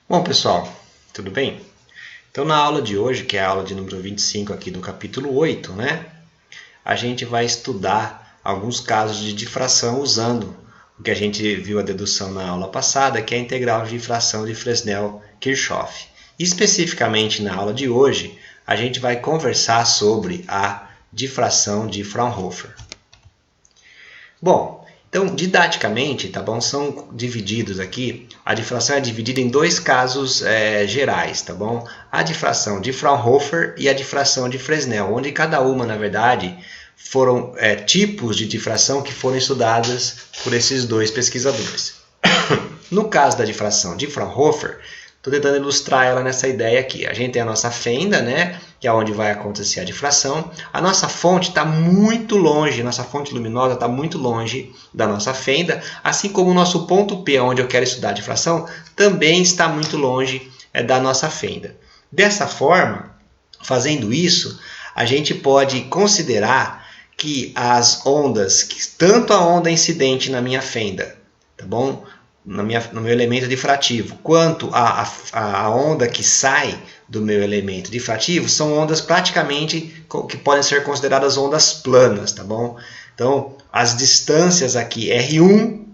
Bom, pessoal, tudo bem? Então, na aula de hoje, que é a aula de número 25 aqui do capítulo 8, né? A gente vai estudar alguns casos de difração usando o que a gente viu a dedução na aula passada, que é a integral de difração de Fresnel-Kirchhoff. Especificamente na aula de hoje, a gente vai conversar sobre a difração de Fraunhofer. Bom, então, didaticamente, tá bom? São divididos aqui, a difração é dividida em dois casos gerais, tá bom? A difração de Fraunhofer e a difração de Fresnel, onde cada uma, na verdade, foram tipos de difração que foram estudadas por esses dois pesquisadores. No caso da difração de Fraunhofer, estou tentando ilustrar ela nessa ideia aqui. A gente tem a nossa fenda, né, que é onde vai acontecer a difração. A nossa fonte está muito longe, nossa fonte luminosa está muito longe da nossa fenda, assim como o nosso ponto P, onde eu quero estudar a difração, também está muito longe da nossa fenda. Dessa forma, fazendo isso, a gente pode considerar que as ondas, tanto a onda incidente na minha fenda, tá bom? No meu elemento difrativo, quanto a onda que sai do meu elemento difrativo, são ondas praticamente que podem ser consideradas ondas planas, tá bom? Então, as distâncias aqui, R1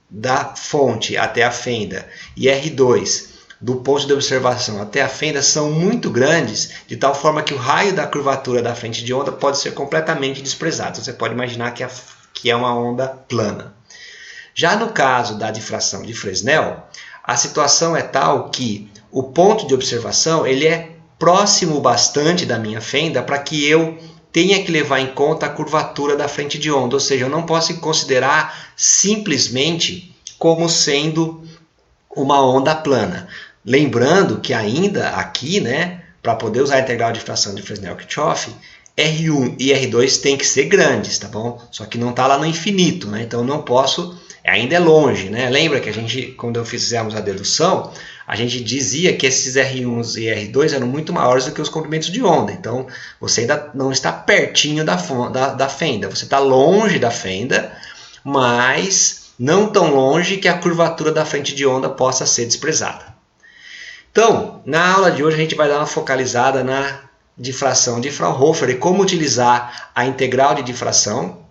da fonte até a fenda e R2 do ponto de observação até a fenda são muito grandes, de tal forma que o raio da curvatura da frente de onda pode ser completamente desprezado. Você pode imaginar que é uma onda plana. Já no caso da difração de Fresnel, a situação é tal que o ponto de observação ele é próximo bastante da minha fenda para que eu tenha que levar em conta a curvatura da frente de onda, ou seja, eu não posso considerar simplesmente como sendo uma onda plana. Lembrando que ainda aqui, né, para poder usar a integral de difração de Fresnel-Kirchhoff, R1 e R2 tem que ser grandes, tá bom? Só que não está lá no infinito, né? Então não posso, ainda é longe, né? Lembra que a gente, quando fizemos a dedução, a gente dizia que esses R1 e R2 eram muito maiores do que os comprimentos de onda. Então você ainda não está pertinho da fenda, você está longe da fenda, mas não tão longe que a curvatura da frente de onda possa ser desprezada. Então, na aula de hoje a gente vai dar uma focalizada na difração de Fraunhofer e como utilizar a integral de difração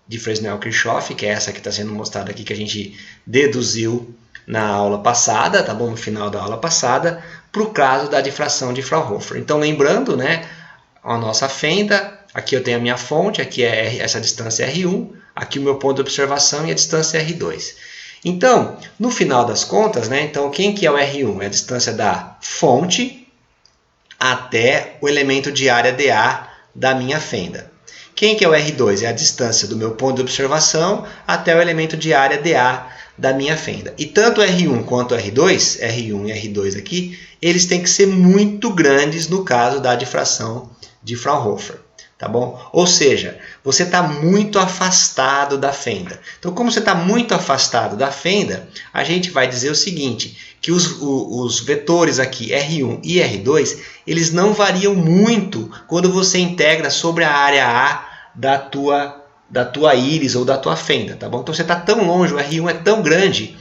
de Fresnel-Kirchhoff, que é essa que está sendo mostrada aqui, que a gente deduziu na aula passada, tá bom? No final da aula passada, para o caso da difração de Fraunhofer. Então, lembrando, né, a nossa fenda, aqui eu tenho a minha fonte, aqui é essa distância R1, aqui o meu ponto de observação e a distância R2. Então, no final das contas, né, então, quem que é o R1? É a distância da fonte até o elemento de área dA da minha fenda. Quem que é o R2? É a distância do meu ponto de observação até o elemento de área dA da minha fenda. E tanto R1 quanto R2, R1 e R2 aqui, eles têm que ser muito grandes no caso da difração de Fraunhofer. Tá bom? Ou seja, você está muito afastado da fenda. Então, como você está muito afastado da fenda, a gente vai dizer o seguinte, que os vetores aqui, R1 e R2, eles não variam muito quando você integra sobre a área A da tua íris ou da tua fenda. Tá bom? Então, você está tão longe, o R1 é tão grande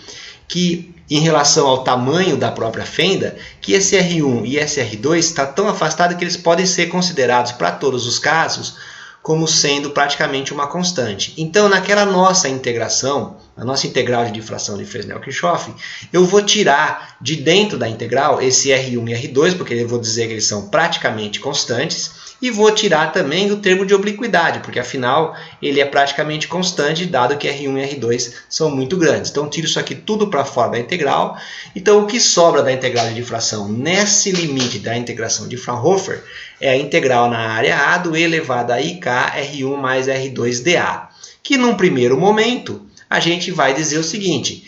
que em relação ao tamanho da própria fenda, que esse R1 e esse R2 está tão afastado que eles podem ser considerados, para todos os casos, como sendo praticamente uma constante. Então, naquela nossa integração, a nossa integral de difração de Fresnel-Kirchhoff, eu vou tirar de dentro da integral esse R1 e R2, porque eu vou dizer que eles são praticamente constantes, e vou tirar também o termo de obliquidade, porque afinal ele é praticamente constante, dado que R1 e R2 são muito grandes. Então tiro isso aqui tudo para fora da integral. Então o que sobra da integral de difração nesse limite da integração de Fraunhofer é a integral na área A do E elevado a IK R1 mais R2 dA, que num primeiro momento a gente vai dizer o seguinte,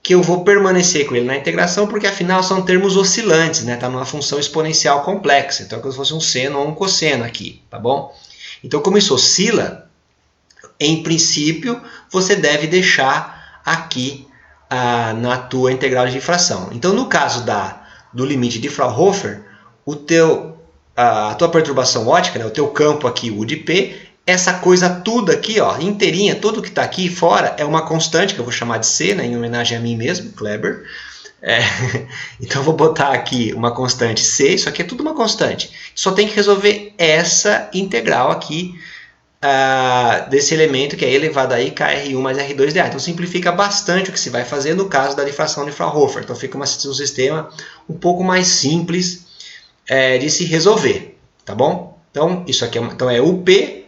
que eu vou permanecer com ele na integração, porque afinal são termos oscilantes, né? Está numa função exponencial complexa, então é como se fosse um seno ou um cosseno aqui, tá bom? Então, como isso oscila, em princípio, você deve deixar aqui na tua integral de difração. Então, no caso do limite de Fraunhofer, a tua perturbação ótica, né? O teu campo aqui, o de P, essa coisa tudo aqui, ó, inteirinha, tudo que está aqui fora é uma constante, que eu vou chamar de C, né, em homenagem a mim mesmo, Kleber. Então, eu vou botar aqui uma constante C, isso aqui é tudo uma constante. Só tem que resolver essa integral aqui, desse elemento que é elevado a i KR1 mais R2dA. Então, simplifica bastante o que se vai fazer no caso da difração de Fraunhofer. Então, fica um sistema um pouco mais simples de se resolver, tá bom? Então, isso aqui é o P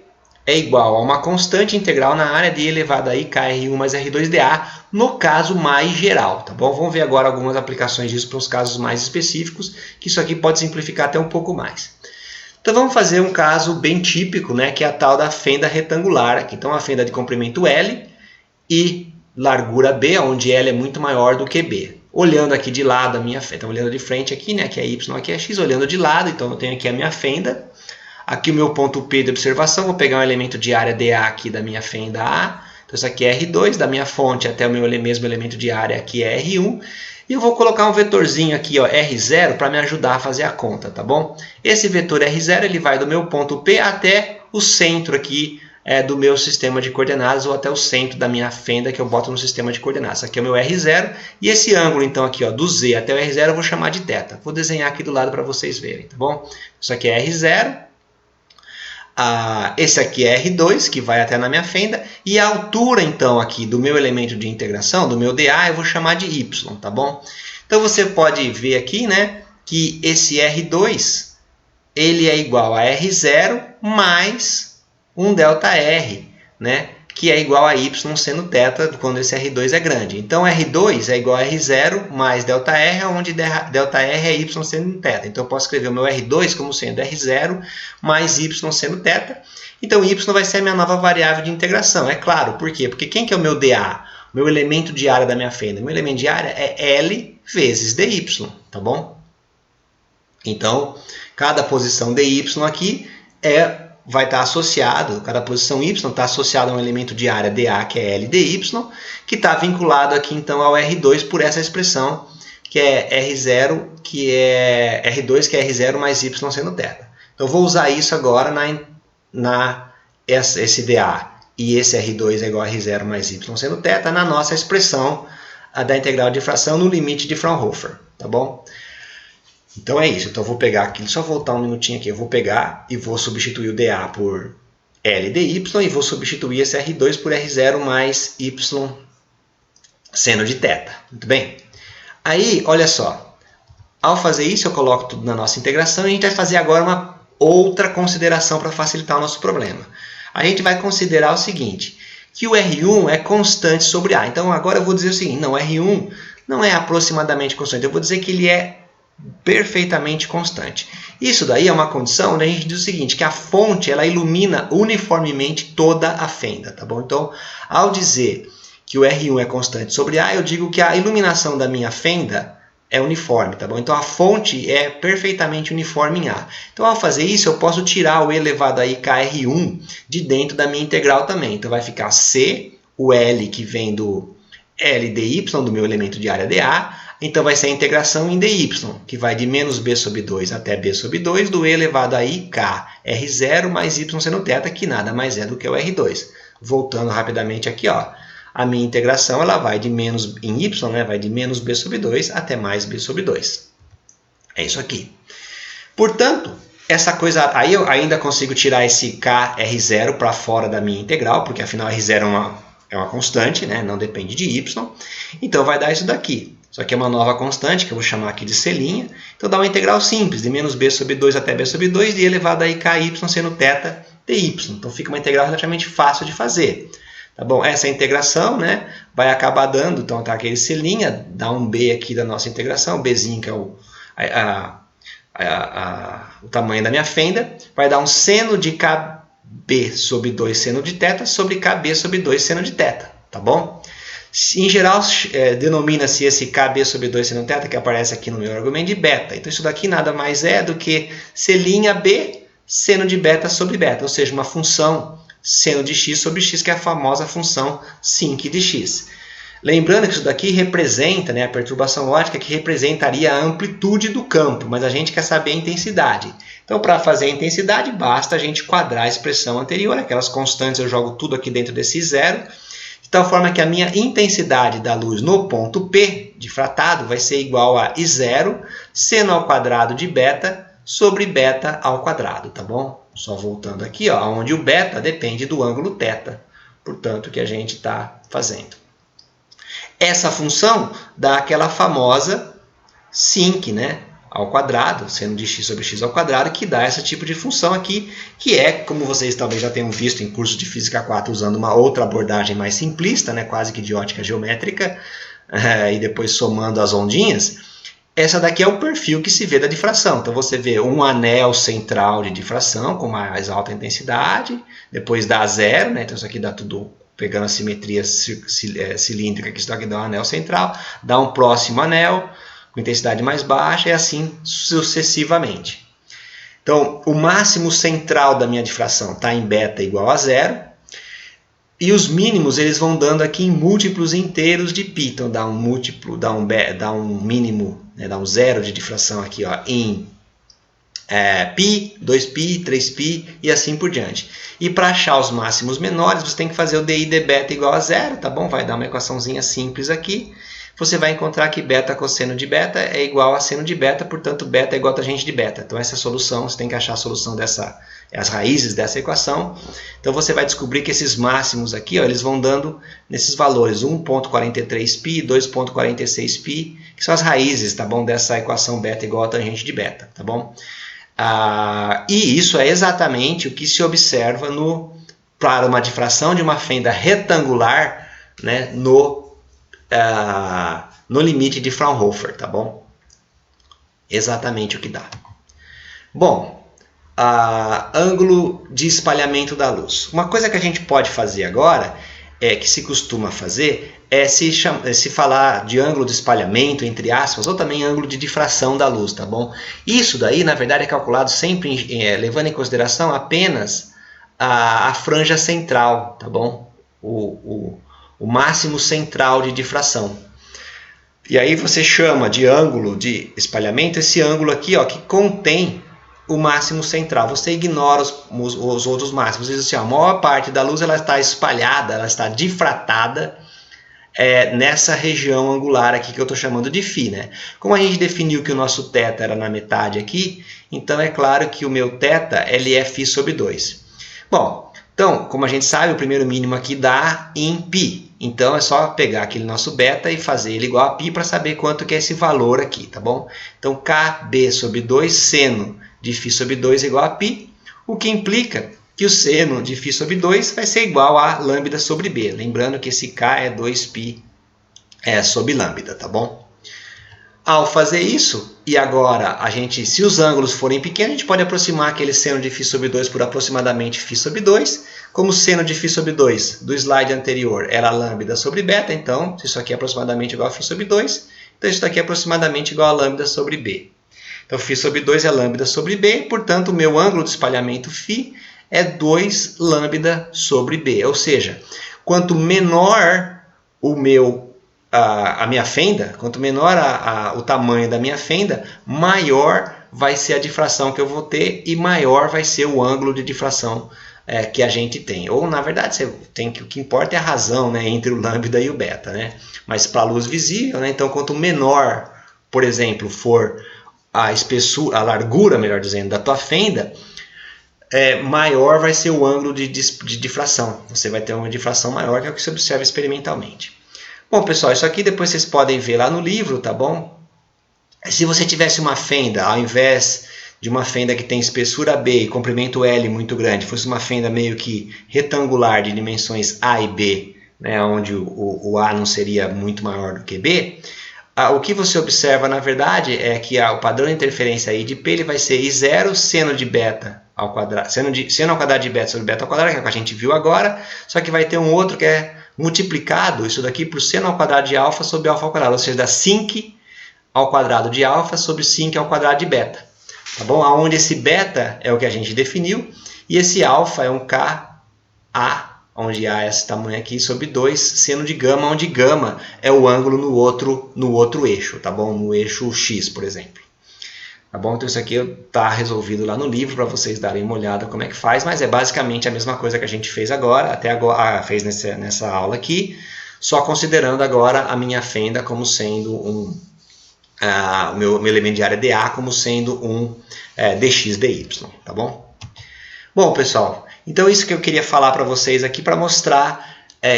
é igual a uma constante integral na área de elevado a i KR1 mais R2dA, no caso mais geral, tá bom? Vamos ver agora algumas aplicações disso para os casos mais específicos, que isso aqui pode simplificar até um pouco mais. Então vamos fazer um caso bem típico, né, que é a tal da fenda retangular aqui. Então a fenda de comprimento L e largura B, onde L é muito maior do que B. Olhando aqui de lado a minha fenda, então olhando de frente aqui, né, aqui é Y, aqui é X, olhando de lado, então eu tenho aqui a minha fenda. Aqui o meu ponto P de observação, vou pegar um elemento de área dA aqui da minha fenda A. Então isso aqui é R2, da minha fonte até o meu mesmo elemento de área aqui é R1. E eu vou colocar um vetorzinho aqui, ó, R0, para me ajudar a fazer a conta, tá bom? Esse vetor R0 ele vai do meu ponto P até o centro aqui do meu sistema de coordenadas, ou até o centro da minha fenda que eu boto no sistema de coordenadas. Aqui é o meu R0, e esse ângulo, então, aqui, ó, do Z até o R0 eu vou chamar de θ. Vou desenhar aqui do lado para vocês verem, tá bom? Isso aqui é R0. Esse aqui é R2, que vai até na minha fenda, e a altura, então, aqui do meu elemento de integração, do meu dA, eu vou chamar de Y, tá bom? Então, você pode ver aqui, né, que esse R2, ele é igual a R0 mais um ΔR, né, que é igual a Y seno θ, quando esse R2 é grande. Então, R2 é igual a R0 mais ΔR, onde ΔR é Y seno θ. Então, eu posso escrever o meu R2 como sendo R0 mais Y seno θ. Então, Y vai ser a minha nova variável de integração. É claro, por quê? Porque quem que é o meu dA? O meu elemento de área da minha fenda? O meu elemento de área é L vezes dy, tá bom? Então, cada posição dy aqui vai estar associado, cada posição y está associada a um elemento de área dA, que é L dy, que está vinculado aqui então ao R2 por essa expressão, que é R0, que é R2, que é R0 mais Y seno θ. Então, vou usar isso agora esse dA e esse R2 é igual a R0 mais Y seno θ na nossa expressão da integral de fração no limite de Fraunhofer, tá bom? Então é isso, então eu vou pegar aqui, só voltar um minutinho aqui, eu vou pegar e vou substituir o dA por L dy e vou substituir esse R2 por R0 mais Y seno de θ, muito bem? Aí, olha só, ao fazer isso eu coloco tudo na nossa integração e a gente vai fazer agora uma outra consideração para facilitar o nosso problema. A gente vai considerar o seguinte, que o R1 é constante sobre A. Então agora eu vou dizer o seguinte, não, R1 não é aproximadamente constante, eu vou dizer que ele é perfeitamente constante. Isso daí é uma condição, né? A gente diz o seguinte, que a fonte ela ilumina uniformemente toda a fenda, tá bom? Então, ao dizer que o R1 é constante sobre A, eu digo que a iluminação da minha fenda é uniforme, tá bom? Então, a fonte é perfeitamente uniforme em A. Então, ao fazer isso, eu posso tirar o elevado a i KR1 de dentro da minha integral também. Então, vai ficar C, o L que vem do L dy, do meu elemento de área dA. Então, vai ser a integração em dy, que vai de menos b sobre 2 até b sobre 2, do e elevado a i k R0 mais y seno θ, que nada mais é do que o R2. Voltando rapidamente aqui, ó, a minha integração ela vai de menos em y, né, vai de menos b sobre 2 até mais b sobre 2. É isso aqui. Portanto, essa coisa, aí eu ainda consigo tirar esse k R0 para fora da minha integral, porque afinal R0 é uma constante, né, não depende de y. Então, vai dar isso daqui. Isso aqui é uma nova constante, que eu vou chamar aqui de C'. Então, dá uma integral simples, de menos b sobre 2 até b sobre 2, de elevado a i ky seno θ dy. Então, fica uma integral relativamente fácil de fazer. Tá bom? Essa integração, né, vai acabar dando, então, tá aquele C', dá um b aqui da nossa integração, bzinho que é o tamanho da minha fenda, vai dar um seno de kb sobre 2 seno de θ sobre kb sobre 2 seno de θ. Tá bom? Em geral, denomina-se esse kb sobre 2 seno θ, que aparece aqui no meu argumento, de beta. Então, isso daqui nada mais é do que C'(b) seno de beta sobre beta, ou seja, uma função seno de x sobre x, que é a famosa função sinc de x. Lembrando que isso daqui representa, né, a perturbação ótica, que representaria a amplitude do campo, mas a gente quer saber a intensidade. Então, para fazer a intensidade, basta a gente quadrar a expressão anterior, aquelas constantes, eu jogo tudo aqui dentro desse zero, tal forma que a minha intensidade da luz no ponto P, difratado, vai ser igual a I0 seno ao quadrado de beta sobre beta ao quadrado, tá bom? Só voltando aqui, ó, onde o beta depende do ângulo θ, portanto, que a gente está fazendo. Essa função dá aquela famosa sinc, né, ao quadrado, seno de x sobre x ao quadrado, que dá esse tipo de função aqui, que é, como vocês talvez já tenham visto em curso de Física 4, usando uma outra abordagem mais simplista, né, quase que de ótica geométrica, e depois somando as ondinhas. Essa daqui é o perfil que se vê da difração. Então, você vê um anel central de difração com mais alta intensidade, depois dá zero, né? Então isso aqui dá tudo pegando a simetria cilíndrica, que isso daqui dá um anel central, dá um próximo anel com intensidade mais baixa e assim sucessivamente. Então, o máximo central da minha difração está em beta igual a zero, e os mínimos eles vão dando aqui em múltiplos inteiros de π. Então, dá um múltiplo, dá um mínimo, né, dá um zero de difração aqui, ó, em π, 2π, 3π e assim por diante. E para achar os máximos menores, você tem que fazer o di de beta igual a zero, tá bom? Vai dar uma equaçãozinha simples aqui. Você vai encontrar que beta cosseno de beta é igual a seno de beta, portanto, beta é igual a tangente de beta. Então, essa é a solução, você tem que achar a solução as raízes dessa equação. Então, você vai descobrir que esses máximos aqui, ó, eles vão dando nesses valores 1,43π, 2,46π, que são as raízes, tá bom? Dessa equação beta igual a tangente de beta, tá bom? E isso é exatamente o que se observa para uma difração de uma fenda retangular, né, no limite de Fraunhofer, tá bom? Exatamente o que dá. Bom, ângulo de espalhamento da luz. Uma coisa que a gente pode fazer agora, que se costuma fazer, é se falar de ângulo de espalhamento, entre aspas, ou também ângulo de difração da luz, tá bom? Isso daí, na verdade, é calculado sempre levando em consideração apenas a franja central, tá bom? O máximo central de difração. E aí você chama de ângulo de espalhamento esse ângulo aqui, ó, que contém o máximo central. Você ignora os outros máximos. Diz assim, ó, a maior parte da luz ela está espalhada, ela está difratada nessa região angular aqui que eu estou chamando de φ, né? Como a gente definiu que o nosso θ era na metade aqui, então é claro que o meu θ ele é φ sobre 2. Bom, então, como a gente sabe, o primeiro mínimo aqui dá em π. Então, é só pegar aquele nosso beta e fazer ele igual a π para saber quanto que é esse valor aqui, tá bom? Então, kb sobre 2 seno de φ sobre 2 é igual a π, o que implica que o seno de φ sobre 2 vai ser igual a lambda sobre b. Lembrando que esse k é 2π sobre lambda, tá bom? Ao fazer isso, e agora, se os ângulos forem pequenos, a gente pode aproximar aquele seno de φ sobre 2 por aproximadamente φ sobre 2. Como o seno de φ sobre 2 do slide anterior era lambda sobre beta, então, isso aqui é aproximadamente igual a φ sobre 2, então isso daqui é aproximadamente igual a lambda sobre b. Então, φ sobre 2 é lambda sobre b, portanto, o meu ângulo de espalhamento φ é 2 lambda sobre b. Ou seja, quanto menor a minha fenda, quanto menor o tamanho da minha fenda, maior vai ser a difração que eu vou ter e maior vai ser o ângulo de difração que a gente tem. Ou, na verdade, o que importa é a razão, né, entre o lambda e o beta. Né? Mas para a luz visível, né, então quanto menor, por exemplo, for a espessura, a largura, melhor dizendo, da tua fenda, maior vai ser o ângulo de difração. Você vai ter uma difração maior, que é o que se observa experimentalmente. Bom, pessoal, isso aqui depois vocês podem ver lá no livro, tá bom? Se você tivesse uma fenda, ao invés de uma fenda que tem espessura B e comprimento L muito grande, fosse uma fenda meio que retangular de dimensões A e B, né, onde o A não seria muito maior do que B, o que você observa, na verdade, é que o padrão de interferência I de P ele vai ser I0 seno de beta ao quadrado, seno ao quadrado de beta sobre beta ao quadrado, que é o que a gente viu agora, só que vai ter um outro que é multiplicado, isso daqui, por seno ao quadrado de alfa sobre alfa ao quadrado, ou seja, dá sinc ao quadrado de alfa sobre sinc ao quadrado de beta. Tá bom? Onde esse beta é o que a gente definiu, e esse alfa é um Ka, onde A é esse tamanho aqui, sobre 2, seno de gama, onde gama é o ângulo no outro eixo, tá bom? No eixo X, por exemplo. Tá bom? Então isso aqui está resolvido lá no livro para vocês darem uma olhada como é que faz, mas é basicamente a mesma coisa que a gente fez agora, até agora, fez nessa aula aqui, só considerando agora a minha fenda como sendo o meu elemento de área dA como sendo um dx dy, tá bom? Bom, pessoal, então isso que eu queria falar para vocês aqui para mostrar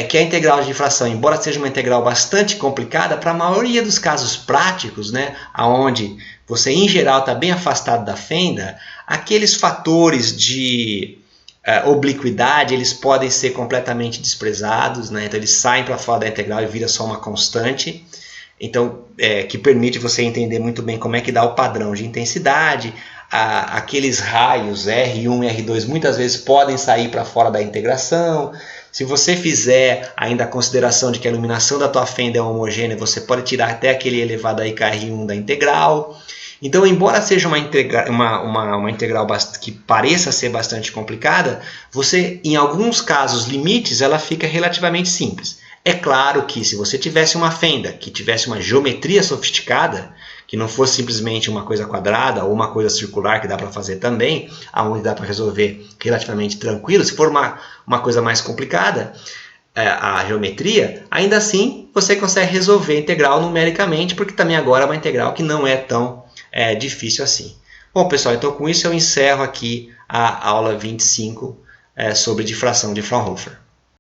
que a integral de difração, embora seja uma integral bastante complicada, para a maioria dos casos práticos, né, onde você em geral está bem afastado da fenda, aqueles fatores de obliquidade eles podem ser completamente desprezados, né, então eles saem para fora da integral e vira só uma constante. Então, que permite você entender muito bem como é que dá o padrão de intensidade. Aqueles raios R1 e R2 muitas vezes podem sair para fora da integração. Se você fizer ainda a consideração de que a iluminação da tua fenda é homogênea, você pode tirar até aquele elevado a IKR1 da integral. Então, embora seja uma integral que pareça ser bastante complicada, você, em alguns casos limites, ela fica relativamente simples. É claro que se você tivesse uma fenda que tivesse uma geometria sofisticada, que não fosse simplesmente uma coisa quadrada ou uma coisa circular que dá para fazer também, aonde dá para resolver relativamente tranquilo, se for uma coisa mais complicada, a geometria, ainda assim você consegue resolver a integral numericamente, porque também agora é uma integral que não é tão difícil assim. Bom, pessoal, então com isso eu encerro aqui a aula 25 sobre difração de Fraunhofer.